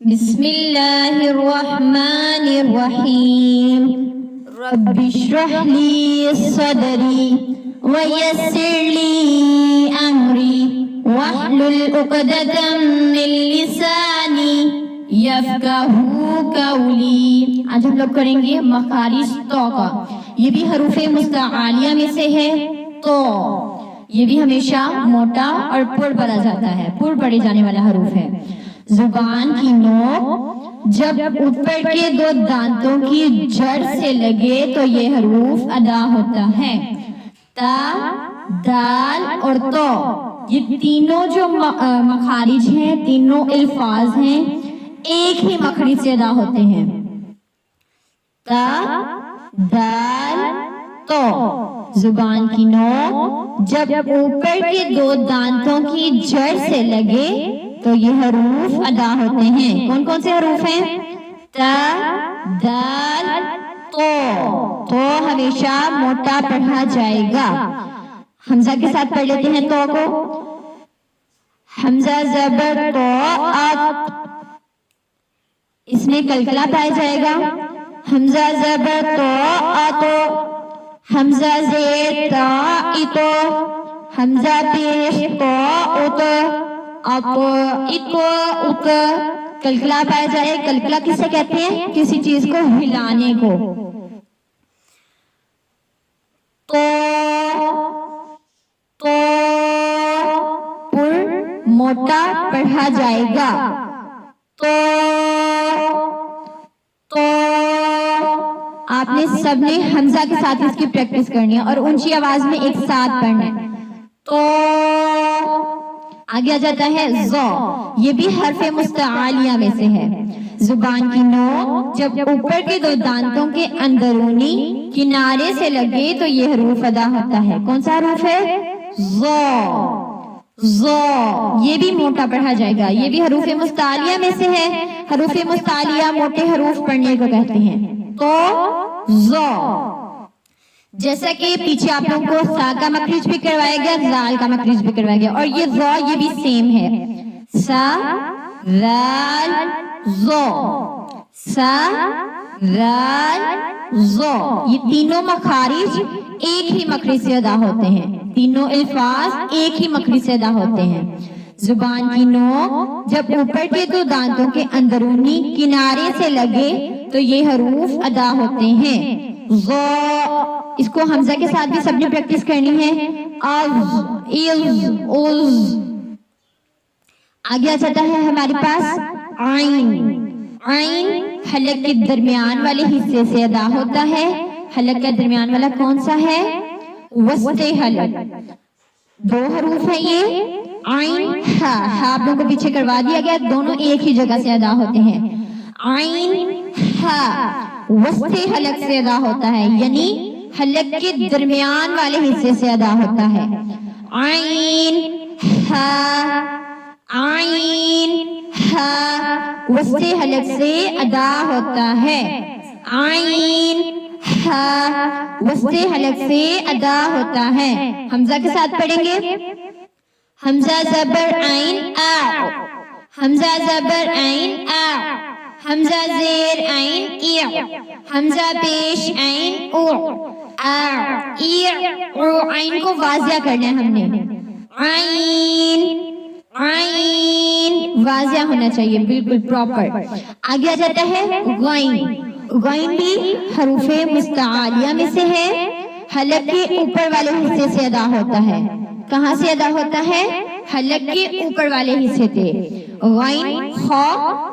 بسم اللہ الرحمن الرحیم رب اشرح لی صدری ویسر لی امری واحلل عقدۃ من لسانی یفقہوا قولی۔ آج ہم لوگ کریں گے مخارج تو کا، یہ بھی حروف مستعالیہ میں سے ہے۔ تو یہ بھی ہمیشہ موٹا اور پر پڑھا جاتا ہے، پر پڑھے جانے والا حروف ہے۔ زبان کی نوک جب اوپر کے دو دانتوں کی جڑ سے لگے تو یہ حروف ادا ہوتا ہے۔ تا، دال اور تو، یہ تینوں جو مخارج ہیں، تینوں الفاظ ہیں، ایک ہی مخرج سے ادا ہوتے ہیں۔ تا، دال، تو۔ زبان کی نوک جب اوپر کے دو دانتوں کی جڑ سے لگے تو یہ حروف ادا ہوتے ہیں۔ کون کون سے حروف ہیں؟ تا، دال، تو۔ تو ہمیشہ موٹا پڑھا جائے گا۔ حمزہ کے ساتھ پڑھ لیتے ہیں تو کو۔ حمزہ زبر تو، ات، اس میں کلکلا پایا جائے گا۔ حمزہ زبر تو، اتو۔ حمزہ زیر تا، اتو۔ حمزہ پیش تو، اتو۔ اتو، اتو، اتو۔ کلکلا پایا جائے۔ کلکلا کسے کہتے ہیں؟ کسی چیز کو ہلانے کو۔ تو، تو، پر موٹا پڑھا جائے گا۔ تو، تو۔ آپ نے سب نے حمزہ کے ساتھ اس کی پریکٹس کرنی ہے اور اونچی آواز میں ایک ساتھ پڑھنا ہے۔ تو آگے آ جاتا ہے زو، یہ بھی حرف مستعالیہ میں سے ہے۔ زبان کی نوک جب اوپر کے دو دانتوں کے اندرونی کنارے سے لگے تو یہ حروف ادا ہوتا ہے۔ کون سا حروف ہے؟ زو، زو۔ یہ بھی موٹا پڑھا جائے گا، یہ بھی حروف مستعالیہ میں سے ہے۔ حروف مستعالیہ موٹے حروف پڑھنے کو کہتے ہیں۔ تو زو، جیسا کہ پیچھے آپ لوگوں کو سا کا مخرج بھی کروایا گیا، زال کا مخرج بھی کروایا گیا، اور یہ زو یہ بھی سیم ہے۔ سا، زال، زو۔ سا، زال، زو۔ یہ تینوں مخارج ایک ہی مخرج سے ادا ہوتے ہیں۔ تینوں الفاظ ایک ہی مخرج سے ادا ہوتے ہیں۔ زبان کی نوک جب اوپر کے دو دانتوں کے اندرونی کنارے سے لگے تو یہ حروف ادا ہوتے ہیں۔ غ، اس کو حمزہ کے ساتھ بھی سب نے پریکٹس کرنی ہے۔ از، از، از۔ آگے آ جاتا ہے ہمارے پاس عین۔ عین حلق کے درمیان والے حصے سے ادا ہوتا ہے۔ حلق کا درمیان والا کون سا ہے؟ وسط حلق۔ دو حروف ہیں یہ، عین، ہا۔ ہا آپ لوگوں کو پیچھے کروا دیا گیا، دونوں ایک ہی جگہ سے ادا ہوتے ہیں۔ عین، ہا وسط حلق سے ادا ہوتا ہے، یعنی حلق کے درمیان والے حصے سے ادا ہوتا ہے۔ عین، ہا، عین، ہا وسط حلق سے ادا ہوتا ہے۔ عین، ہا وسط حلق سے ادا ہوتا ہے۔ حمزہ کے ساتھ پڑھیں گے۔ حمزہ زبر عین آ، حمزہ زبر عین آ۔ حمزہ زیر عین ای، حمزہ پیش عین او، آ، ای، او۔ عین کو واضح کرنا ہے ہم نے۔ عین، عین واضح ہونا چاہیے، بالکل پراپر۔ آگے آ جاتا ہے غین۔ غین بھی حروف مستعالیہ میں سے ہے۔ حلق کے اوپر والے حصے سے ادا ہوتا ہے۔ کہاں سے ادا ہوتا ہے؟ حلق کے اوپر والے حصے سے۔ غین خا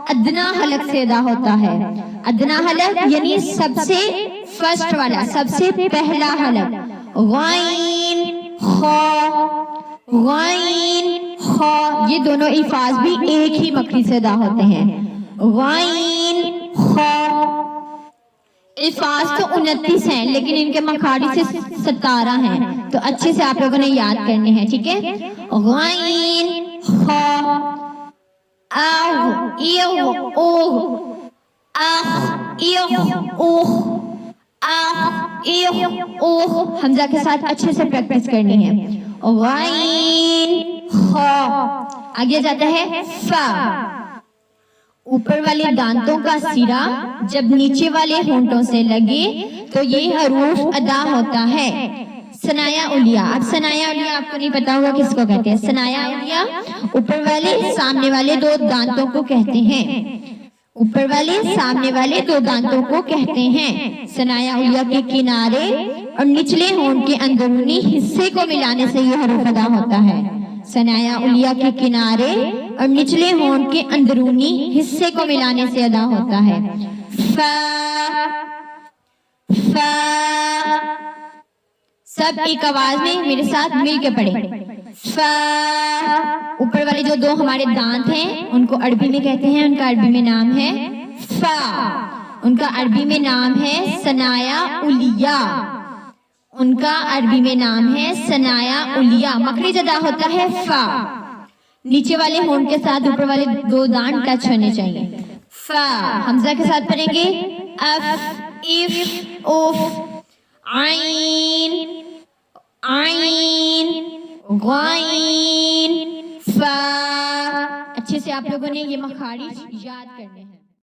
ادنا حلق سے ادا ہوتا ہے۔ ادنا حلق یعنی سب سے فرسٹ والا، سب سے پہلا حلق۔ غین خا، غین خا، یہ دونوں الفاظ بھی ایک ہی مخرج سے ادا ہوتے ہیں۔ غین خا۔ الفاظ تو 29 ہیں لیکن ان کے مخارج سے 17 ہیں، تو اچھے سے آپ لوگوں نے یاد کرنے ہیں، ٹھیک ہے؟ غین خا، اغ، ایغ، اوغ، اخ، ایغ، اوغ، اخ، ایغ، اوغ۔ حمزہ کے ساتھ اچھے سے پریکٹس کرنی ہے۔ غین خا۔ آگے جاتا ہے فا۔ اوپر والے دانتوں کا سرا جب نیچے والے ہونٹوں سے لگے تو یہ حروف ادا ہوتا ہے. ثنایا علیہ. اب ثنایا علیہ آپ کو نہیں پتا ہوگا کس کو کہتے ہیں. ثنایا علیہ اوپر والے سامنے والے دو دانتوں کو کہتے ہیں. اوپر والے سامنے والے دو دانتوں کو کہتے ہیں. ثنایا علیہ کے کنارے اور نچلے ہونٹ کے اندرونی حصے کو ملانے سے یہ حروف ادا ہوتا ہے. ثنایا علیہ کے کنارے اور نچلے ہونٹ کے اندرونی حصے کو ملانے سے ادا ہوتا ہے. فا فا. سب ایک آواز میں میرے ساتھ مل کے پڑھیں. فا. اوپر والے جو دو ہمارے دانت ہیں ان کو عربی میں کہتے ہیں, ان کا عربی میں نام ہے فا. ان کا عربی میں نام ہے ثنایا علیہ. ان کا عربی میں نام ہے ثنایا علیہ. مخرج ادا ہوتا ہے فا. نیچے والے ہونٹ کے ساتھ اوپر والے دو دانت ٹچ ہونے چاہیے. فا. حمزہ کے ساتھ پڑھیں گے اف اف اوف. عین عین غین فا. اچھے سے آپ لوگوں نے یہ مخارج یاد کرنے ہیں.